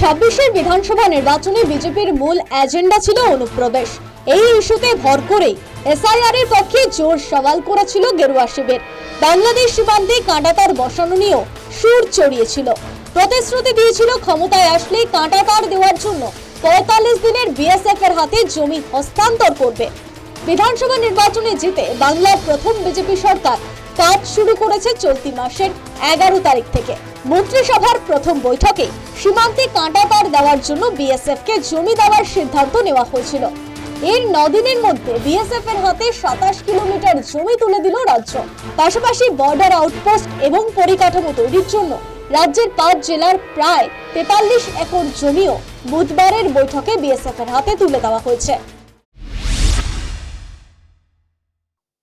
ছাব্বিশের বিধানসভা নির্বাচনে বিজেপির মূল এজেন্ডা ছিল অনুপ্রবেশ। এই ইস্যুতে ভর করেই এসআইআর এর পক্ষে জোর সওয়াল করেছিল গেরুয়া শিবির। বাংলাদেশ সীমান্তে কাঁটাতার বসানো নিয়েও সুর চড়িয়েছিল। প্রতিশ্রুতি দিয়েছিল ক্ষমতায় আসলে কাঁটাতার দেওয়ার জন্য ৪৫ দিনের বিএসএফ এর হাতে জমি হস্তান্তর করবে। বিধানসভা নির্বাচনে জিতে বাংলার প্রথম বিজেপি সরকার কাজ শুরু করেছে চলতি মাসের ১১ তারিখ থেকে। মন্ত্রিসভার প্রথম বৈঠকে সীমান্তে কাঁটাতার দেওয়ার জন্য বিএসএফ কে জমি দেওয়ার সিদ্ধান্ত নেওয়া হয়েছিল। এর ৯ দিনের মধ্যে বিএসএফ এর হাতে ২৭ কিলোমিটার জমি তুলে দিল রাজ্য। পাশাপাশি বর্ডার আউটপোস্ট এবং পরিকাঠামো তৈরির জন্য রাজ্যের ৫ জেলার প্রায় ৪৩ একর জমিও বুধবারের বৈঠকে বিএসএফ এর হাতে তুলে দেওয়া হয়েছে।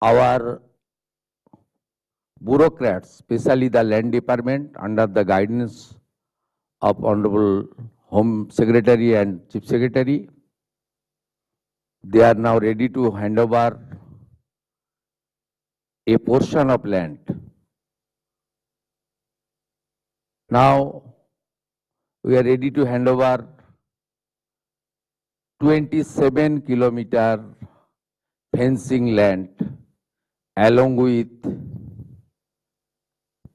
Our bureaucrats, especially the Land Department, under the guidance of Honorable Home Secretary and Chief Secretary, they are now ready to hand over a portion of land. Now we are ready to hand over 27 kilometer fencing land along with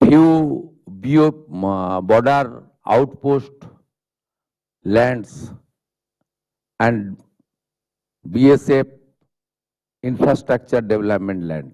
few border outpost lands and BSF infrastructure development land.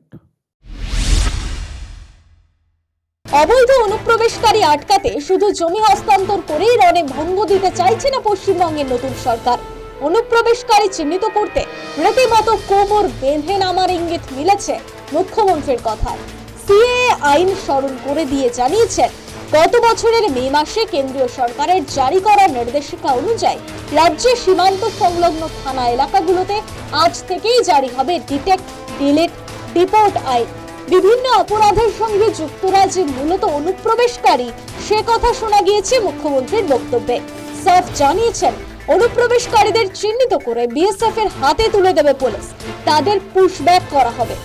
অবৈধ অনুপ্রবেশকারী আটকাতে শুধু জমি হস্তান্তর করেই রণে ভঙ্গ দিতে চাইছে না পশ্চিমবঙ্গের নতুন সরকার। অনুপ্রবেশকারী চিহ্নিত করতে রীতিমতো কোমর বেঁধে নামার ইঙ্গিত মিলেছে মুখ্যমন্ত্রীর কথায়। সিএএ আইন স্মরণ করে দিয়ে জানিয়েছেন, গত বছরের মে মাসে কেন্দ্রীয় সরকারের জারি করা নির্দেশিকা অনুযায়ী রাজ্যের সীমান্ত সংলগ্ন থানা এলাকাগুলোতে আজ থেকেই জারি হবে ডিটেক্ট, ডিলিট, ডিপোর্ট আইন। বিভিন্ন অপরাধের সঙ্গে যুক্তরা যে মূলত অনুপ্রবেশকারী, সে কথা শোনা গিয়েছে মুখ্যমন্ত্রীর বক্তব্যে। সাফ জানিয়েছেন, অনুপ্রবেশকারীদের চিহ্নিত করে বিএসএফ এর হাতে তুলে দেবে পুলিশ, তাদের পুশব্যাক করা হবে।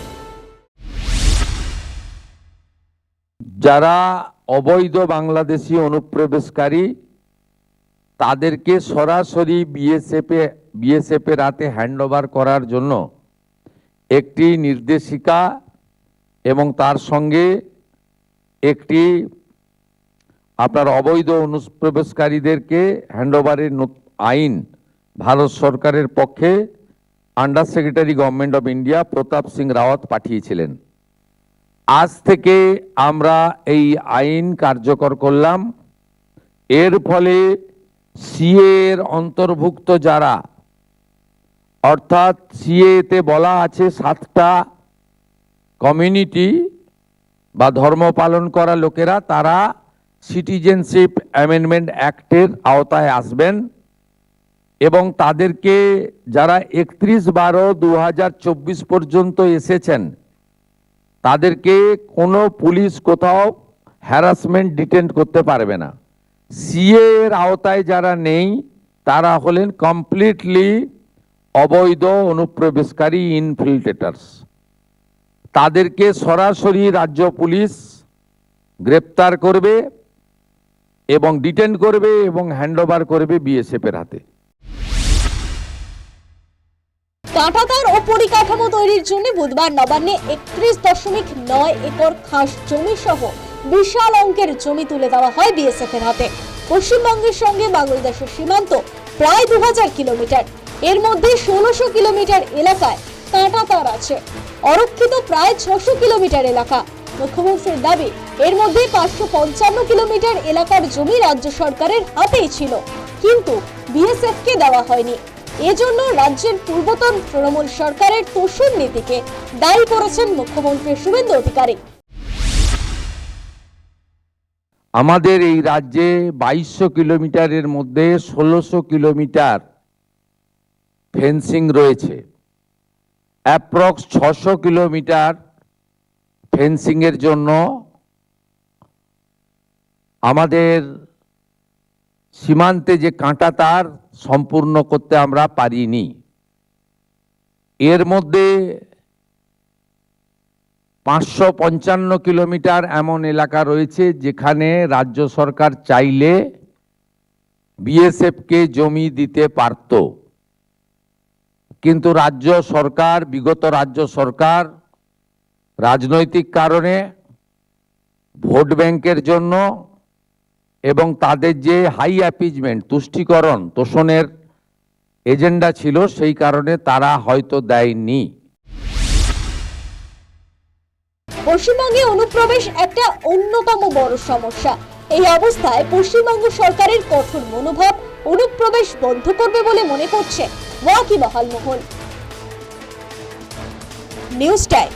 যারা অবৈধ বাংলাদেশি অনুপ্রবেশকারী তাদেরকে সরাসরি বিএসএফ এর হাতে হ্যান্ডওভার করার জন্য একটি নির্দেশিকা এবং তার সঙ্গে একটি আপনার অবৈধ অনুপ্রবেশকারীদেরকে হ্যান্ডওভারের আইন ভারত সরকারের পক্ষে under secretary government of India Pratap Singh Rawat পাঠিয়েছিলেন। আজ থেকে আমরা এই আইন কার্যকর করলাম। এর ফলে সিএ এর অন্তর্ভুক্ত যারা, অর্থাৎ সিএতে বলা আছে 7টা কমিউনিটি বা ধর্ম পালন করা লোকেরা, তারা সিটিজেনশিপ অ্যামেন্ডমেন্ট অ্যাক্টের আওতায় আসবেন এবং তাদেরকে যারা 31/12/2024 পর্যন্ত এসেছেন তাদেরকে কোনো পুলিশ কোথাও হ্যারাসমেন্ট ডিটেন্ট করতে পারবে না। সিএ এর আওতায় যারা নেই তারা হলেন কমপ্লিটলি অবৈধ অনুপ্রবেশকারী ইনফিল্ট্রেটার্স। তাদেরকে সরাসরি রাজ্য পুলিশ গ্রেপ্তার করবে এবং ডিটেন করবে এবং হ্যান্ডওভার করবে বিএসএফ এর হাতে। কাঁটাতার ও পরিকাঠামো তৈরির জন্য বুধবার নবান্নে ৩১.৯ একর খাস জমি সহ বিশাল অঙ্কের জমি তুলে দেওয়া হয় বিএসএফ এর হাতে। পশ্চিমবঙ্গের সঙ্গে বাংলাদেশের সীমান্ত প্রায় ২০০০ কিলোমিটার। এর মধ্যে ১৬০০ কিলোমিটার এলাকায় কাঁটাতার আছে, অরক্ষিত প্রায় ৬০০ কিলোমিটার এলাকা। মুখ্যমন্ত্রীর দাবি, এর মধ্যে ৫৫৫ কিলোমিটার এলাকার জমি রাজ্য সরকারের হাতেই ছিল, কিন্তু বিএসএফ কে দেওয়া হয়নি। এজন্য রাজ্যের পূর্বতন তৃণমূল সরকারের তোষণ নীতিকে দায়ী করেছেন মুখ্যমন্ত্রী শুভেন্দু অধিকারী। আমাদের এই রাজ্যে ২২০০ কিলোমিটারের মধ্যে ১৬০০ কিলোমিটার ফেন্সিং রয়েছে। অ্যাপ্রক্স ৬০০ কিলোমিটার ফেন্সিং এর জন্য আমাদের সীমান্তে যে কাঁটাতার সম্পূর্ণ করতে আমরা পারিনি। এর মধ্যে ৫৫৫ কিলোমিটার এমন এলাকা রয়েছে যেখানে রাজ্য সরকার চাইলে বিএসএফকে জমি দিতে পারত, কিন্তু বিগত রাজ্য সরকার রাজনৈতিক কারণে, ভোট ব্যাংকের জন্য এবং তাদের যে হাই অ্যাপিজমেন্ট তুষ্টিকরণ তোষণের এজেন্ডা ছিল, সেই কারণে তারা হয়তো দেয়নি। পশ্চিমবঙ্গে অনুপ্রবেশ একটা অন্যতম বড় সমস্যা। এই অবস্থায় পশ্চিমবঙ্গ সরকারের কঠোর মনোভাব অনুপ্রবেশ বন্ধ করবে বলে মনে করছে ওয়াকিবহাল মহল। News time.